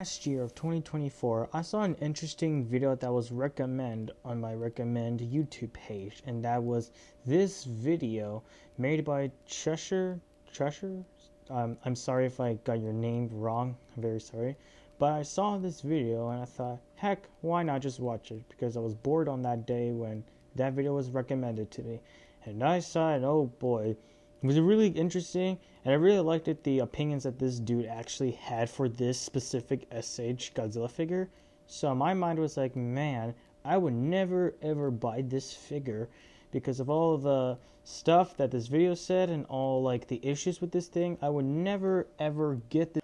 Last year of 2024, I saw an interesting video that was recommended on my recommend YouTube page, and that was this video made by Cheshire. I'm sorry if I got your name wrong. I'm very sorry. But I saw this video and I thought, heck, why not just watch it? Because I was bored on that day when that video was recommended to me. And I saw it, oh boy. It was really interesting, and I really liked it, the opinions that this dude actually had for this specific SH Godzilla figure. So my mind was like, man, I would never ever buy this figure because of all the stuff that this video said and all like the issues with this thing. I would never ever get this.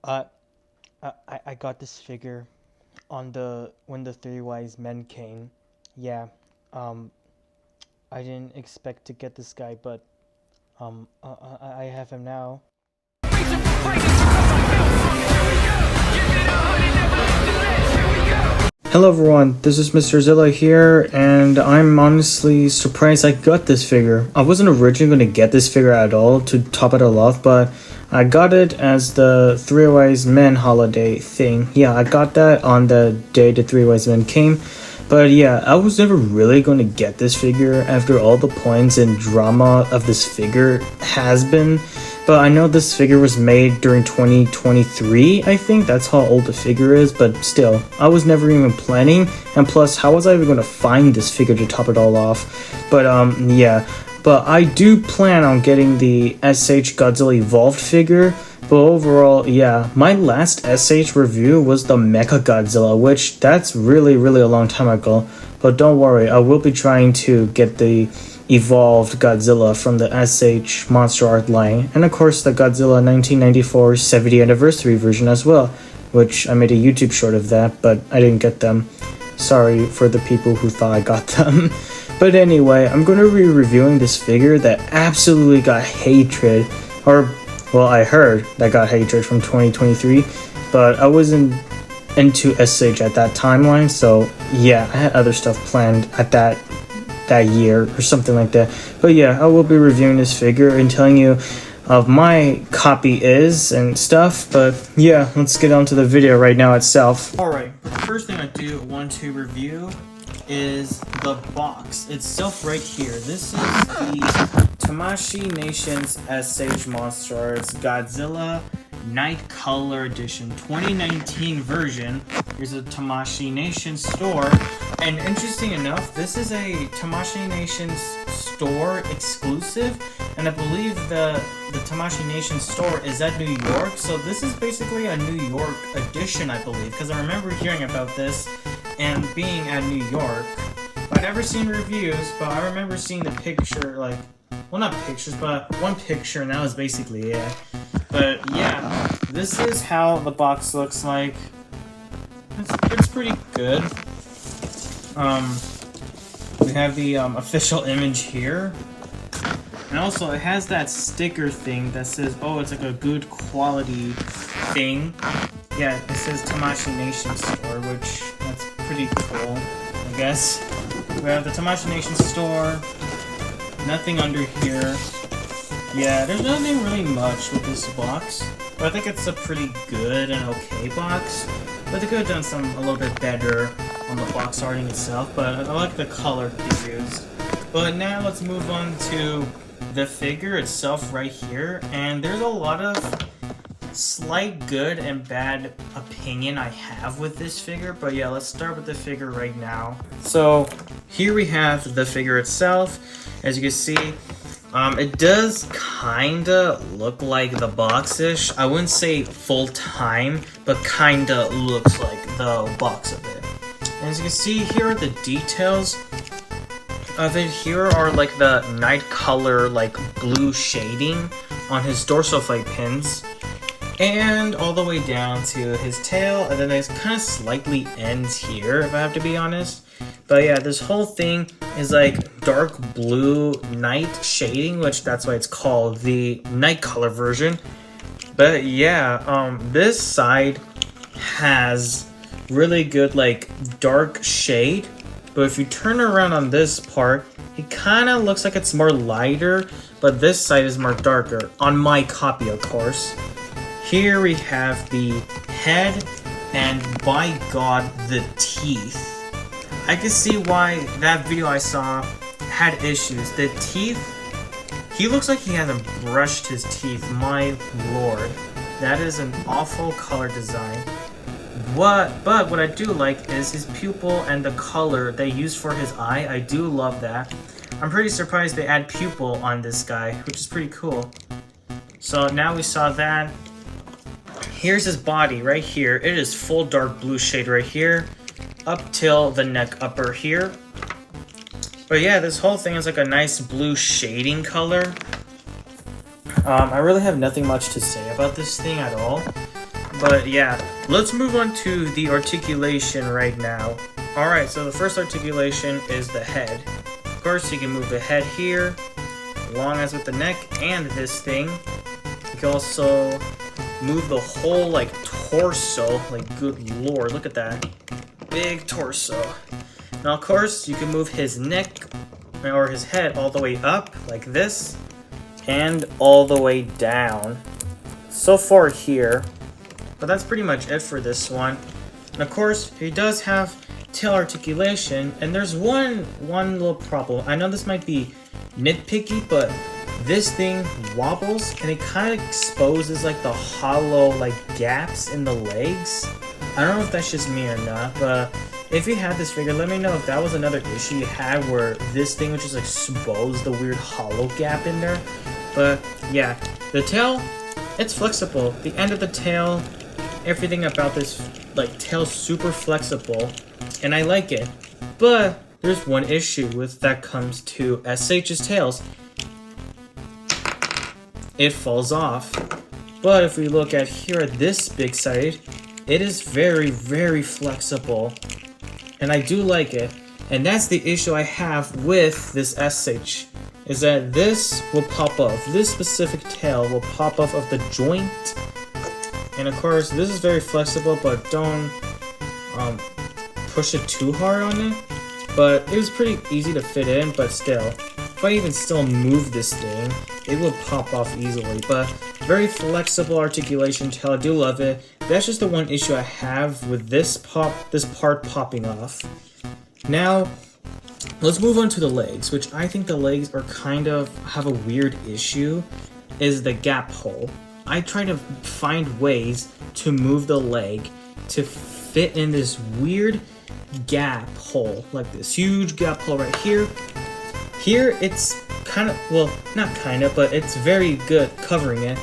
I got this figure on when the Three Wise Men came. Yeah, I didn't expect to get this guy, but I have him now. Hello everyone, this is Mr. Zilla here, and I'm honestly surprised I got this figure. I wasn't originally going to get this figure at all to top it all off, but I got it as the Three Wise Men holiday thing. Yeah, I got that on the day the Three Wise Men came. But yeah, I was never really going to get this figure after all the points and drama of this figure has been. But I know this figure was made during 2023, I think. That's how old the figure is, but still, I was never even planning. And plus, how was I even going to find this figure to top it all off? But yeah. But I do plan on getting the SH Godzilla Evolved figure. But overall, yeah, my last SH review was the Mecha Godzilla, which that's really a long time ago. But don't worry, I will be trying to get the Evolved Godzilla from the SH Monster Art line. And of course the Godzilla 1994 70th anniversary version as well, which I made a YouTube short of that, but I didn't get them. Sorry for the people who thought I got them. But anyway, I'm going to be reviewing this figure that absolutely got hatred, or well, I heard that got hatred from 2023, but I wasn't into SH at that timeline, so yeah, I had other stuff planned at that year or something like that. But yeah, I will be reviewing this figure and telling you of my copy is and stuff, but yeah, let's get on to the video right now itself. Alright, the first thing I do want to review is the box itself right here. This is the Tamashii Nations SH Monster Arts Godzilla Night Color Edition 2019 version. Here's a Tamashii Nation store, and interesting enough, this is a Tamashii Nations store exclusive, and I believe the Tamashii Nation store is at New York, so this is basically a New York edition, I believe, because I remember hearing about this and being at New York. I've never seen reviews, but I remember seeing the picture, like, well, not pictures, but one picture, and that was basically it. But yeah, this is how the box looks like. It's pretty good. We have the official image here. And also, it has that sticker thing that says, oh, it's like a good quality thing. Yeah, it says Tamashii Nation Store, which that's pretty cool, I guess. We have the Tamashii Nation Store. Nothing under here. Yeah, there's nothing really much with this box, but I think it's a pretty good and okay box. But they could have done a little bit better on the box arting itself, but I like the color they used. But now let's move on to the figure itself right here, and there's a lot of slight good and bad opinion I have with this figure, but yeah, let's start with the figure right now. So here we have the figure itself. As you can see, it does kinda look like the box-ish. I wouldn't say full-time, but kinda looks like the box of it. And as you can see, here are the details of it. Here are like the night color, like blue shading on his dorsal fight pins, and all the way down to his tail, and then it kind of slightly ends here, if I have to be honest. But yeah, this whole thing is like dark blue night shading, which that's why it's called the night color version. But yeah, this side has really good like dark shade, but if you turn around on this part, it kind of looks like it's more lighter, but this side is more darker, on my copy of course. Here we have the head, and by God, the teeth. I can see why that video I saw had issues. The teeth, he looks like he hasn't brushed his teeth, my lord. That is an awful color design. But what I do like is his pupil and the color they use for his eye. I do love that. I'm pretty surprised they add pupil on this guy, which is pretty cool. So now we saw that. Here's his body right here. It is full dark blue shade right here, up till the neck upper here. But yeah, this whole thing is like a nice blue shading color. I really have nothing much to say about this thing at all. But yeah, let's move on to the articulation right now. Alright, so the first articulation is the head. Of course, you can move the head here, along as with the neck and this thing. You can also move the whole like torso. Like, good lord, look at that. Big torso. Now, of course, you can move his neck or his head all the way up like this and all the way down. So far here. But that's pretty much it for this one. And of course, he does have tail articulation, and there's one little problem. I know this might be nitpicky, but this thing wobbles and it kind of exposes like the hollow like gaps in the legs. I don't know if that's just me or not, but if you had this figure, let me know if that was another issue you had where this thing would just expose the weird hollow gap in there. But yeah, the tail, it's flexible. The end of the tail, everything about this like tail's super flexible, and I like it. But there's one issue with that comes to SH's tails. It falls off. But if we look at here at this big side, it is very, very flexible. And I do like it. And that's the issue I have with this SH, is that this will pop off. This specific tail will pop off of the joint. And of course, this is very flexible, but don't push it too hard on it. But it was pretty easy to fit in, but still, if I even still move this thing, it will pop off easily. But very flexible articulation tail, I do love it. That's just the one issue I have with this part popping off. Now, let's move on to the legs, which I think the legs are kind of have a weird issue, is the gap hole. I try to find ways to move the leg to fit in this weird gap hole, like this huge gap hole right here. Here it's kind of, well, not kind of, but it's very good covering it.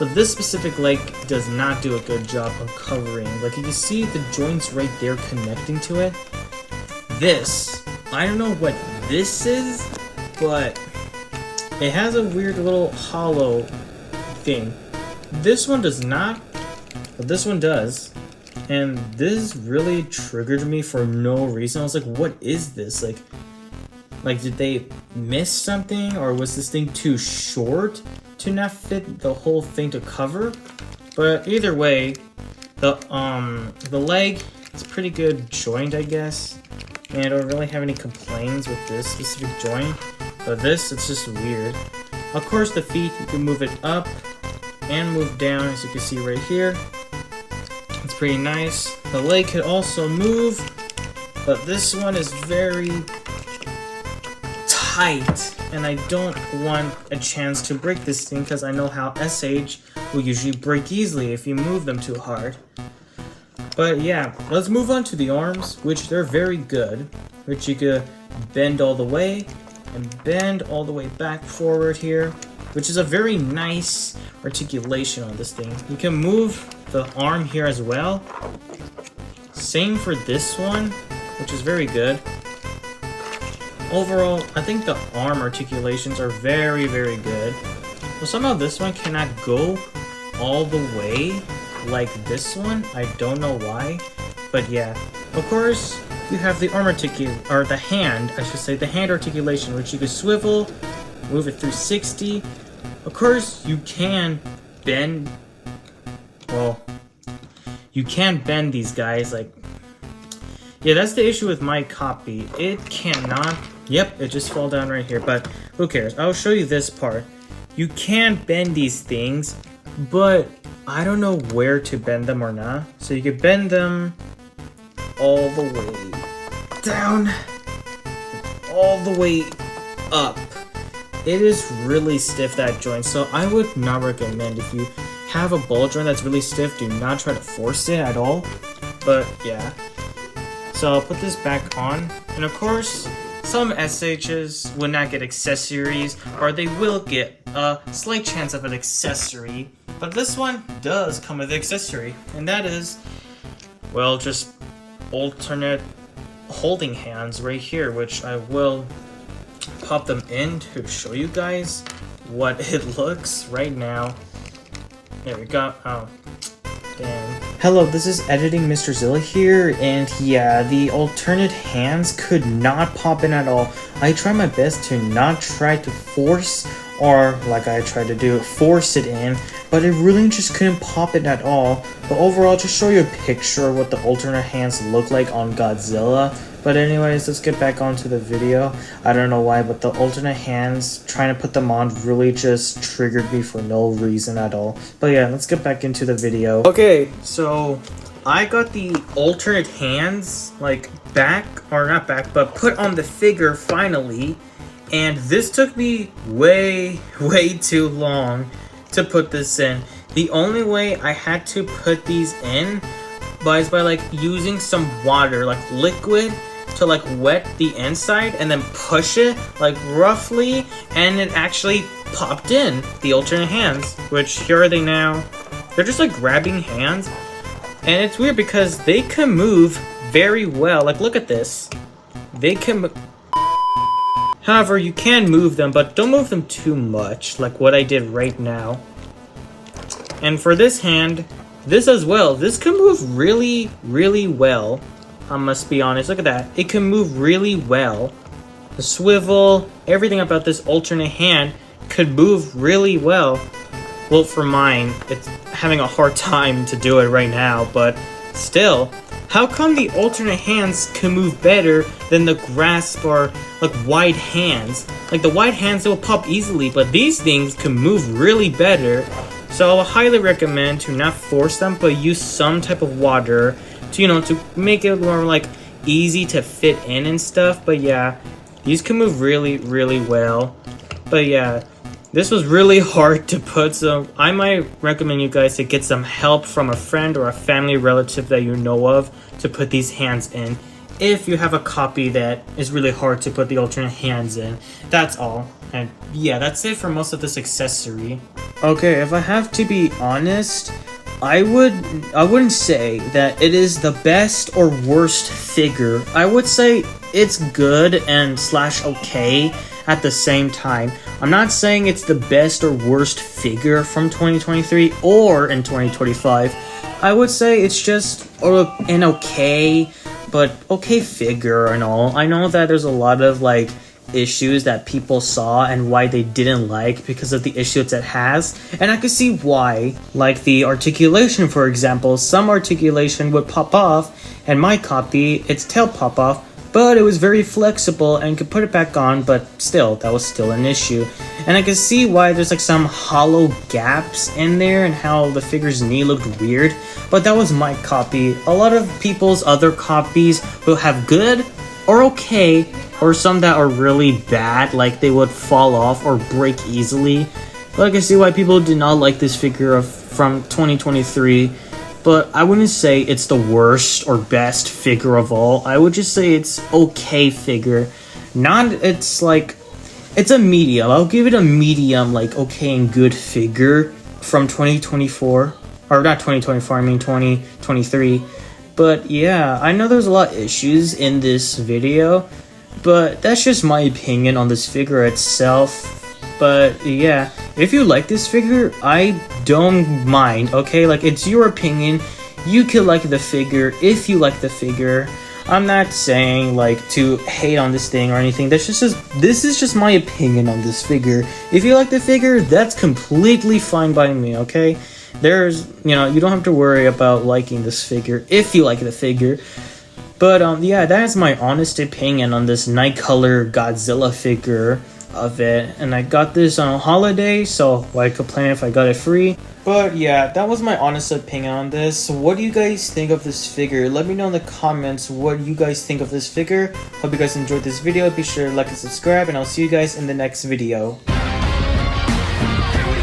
But this specific leg does not do a good job of covering. Like, you can see the joints right there connecting to it. This, I don't know what this is, but it has a weird little hollow thing. This one does not, but this one does. And this really triggered me for no reason. I was like, what is this? Like did they miss something, or was this thing too short to not fit the whole thing to cover? But either way, the leg is pretty good joint, I guess. And I don't really have any complaints with this specific joint. But this, it's just weird. Of course, the feet, you can move it up and move down, as you can see right here. It's pretty nice. The leg could also move, but this one is very tight, and I don't want a chance to break this thing because I know how SH will usually break easily if you move them too hard. But yeah, let's move on to the arms, which they're very good, which you could bend all the way and bend all the way back forward here, which is a very nice articulation on this thing. You can move the arm here as well. Same for this one, which is very good. Overall, I think the arm articulations are very, very good. Well, somehow this one cannot go all the way like this one. I don't know why, but yeah. Of course, you have the arm or the hand, I should say, the hand articulation, which you can swivel, move it 360. Of course, you can bend, well, you can bend these guys, like, yeah, that's the issue with my copy. It cannot, yep, it just fell down right here, but who cares? I'll show you this part. You can bend these things, but I don't know where to bend them or not. So you could bend them all the way down, all the way up. It is really stiff, that joint, so I would not recommend. If you have a ball joint that's really stiff, do not try to force it at all. But yeah, so I'll put this back on, and of course some SHs will not get accessories, or they will get a slight chance of an accessory, but this one does come with an accessory, and that is, well, just alternate holding hands right here, which I will pop them in to show you guys what it looks right now. There we go. Oh, damn. Hello, this is Editing Mr. Zilla here, and yeah, the alternate hands could not pop in at all. I tried my best to not try to force, or like I tried to do, force it in, but it really just couldn't pop it at all. But overall, just show you a picture of what the alternate hands look like on Godzilla. But anyways, let's get back onto the video. I don't know why, but the alternate hands, trying to put them on really just triggered me for no reason at all. But yeah, let's get back into the video. Okay, so I got the alternate hands, like back, or not back, but put on the figure finally. And this took me way too long to put this in. The only way I had to put these in is by like using some water, like liquid, to like wet the inside and then push it like roughly, and it actually popped in the alternate hands, which here are they now. They're just like grabbing hands, and it's weird because they can move very well. Like, look at this. They can however, you can move them, but don't move them too much, like what I did right now. And for this hand, this as well, this can move really well. I must be honest, look at that. It can move really well. The swivel, everything about this alternate hand could move really well. Well, for mine, it's having a hard time to do it right now, but still. How come the alternate hands can move better than the grasp or like wide hands? Like the wide hands, they will pop easily, but these things can move really better. So I highly recommend to not force them, but use some type of water to, you know, to make it more like easy to fit in and stuff. But yeah, these can move really well. But yeah, this was really hard to put, so I might recommend you guys to get some help from a friend or a family relative that you know of to put these hands in, if you have a copy that is really hard to put the alternate hands in. That's all. And yeah, that's it for most of this accessory. Okay, if I have to be honest, I wouldn't say that it is the best or worst figure. I would say it's good and / okay at the same time. I'm not saying it's the best or worst figure from 2023 or in 2025. I would say it's just an okay, but okay figure and all. I know that there's a lot of like issues that people saw and why they didn't like because of the issues it has, and I can see why. Like the articulation, for example, some articulation would pop off, and my copy, its tail pop off, but it was very flexible and could put it back on, but still, that was still an issue. And I can see why there's like some hollow gaps in there and how the figure's knee looked weird, but that was my copy. A lot of people's other copies will have good or okay, or some that are really bad, like they would fall off or break easily. But I can see why people did not like this figure from 2023. But I wouldn't say it's the worst or best figure of all. I would just say it's okay figure. It's a medium. I'll give it a medium, like okay and good figure from 2024. Or not 2024, I mean 2023. But yeah, I know there's a lot of issues in this video, but that's just my opinion on this figure itself. But yeah, if you like this figure, I don't mind, okay? Like, it's your opinion. You could like the figure if you like the figure. I'm not saying like to hate on this thing or anything. This is just my opinion on this figure. If you like the figure, that's completely fine by me, okay? There's, you don't have to worry about liking this figure if you like the figure. But yeah, that is my honest opinion on this Nightcolor Godzilla figure. of it, and I got this on a holiday, so why complain if I got it free? But yeah, that was my honest opinion on this. So what do you guys think of this figure? Let me know in the comments what you guys think of this figure. Hope you guys enjoyed this video. Be sure to like and subscribe, and I'll see you guys in the next video. Here we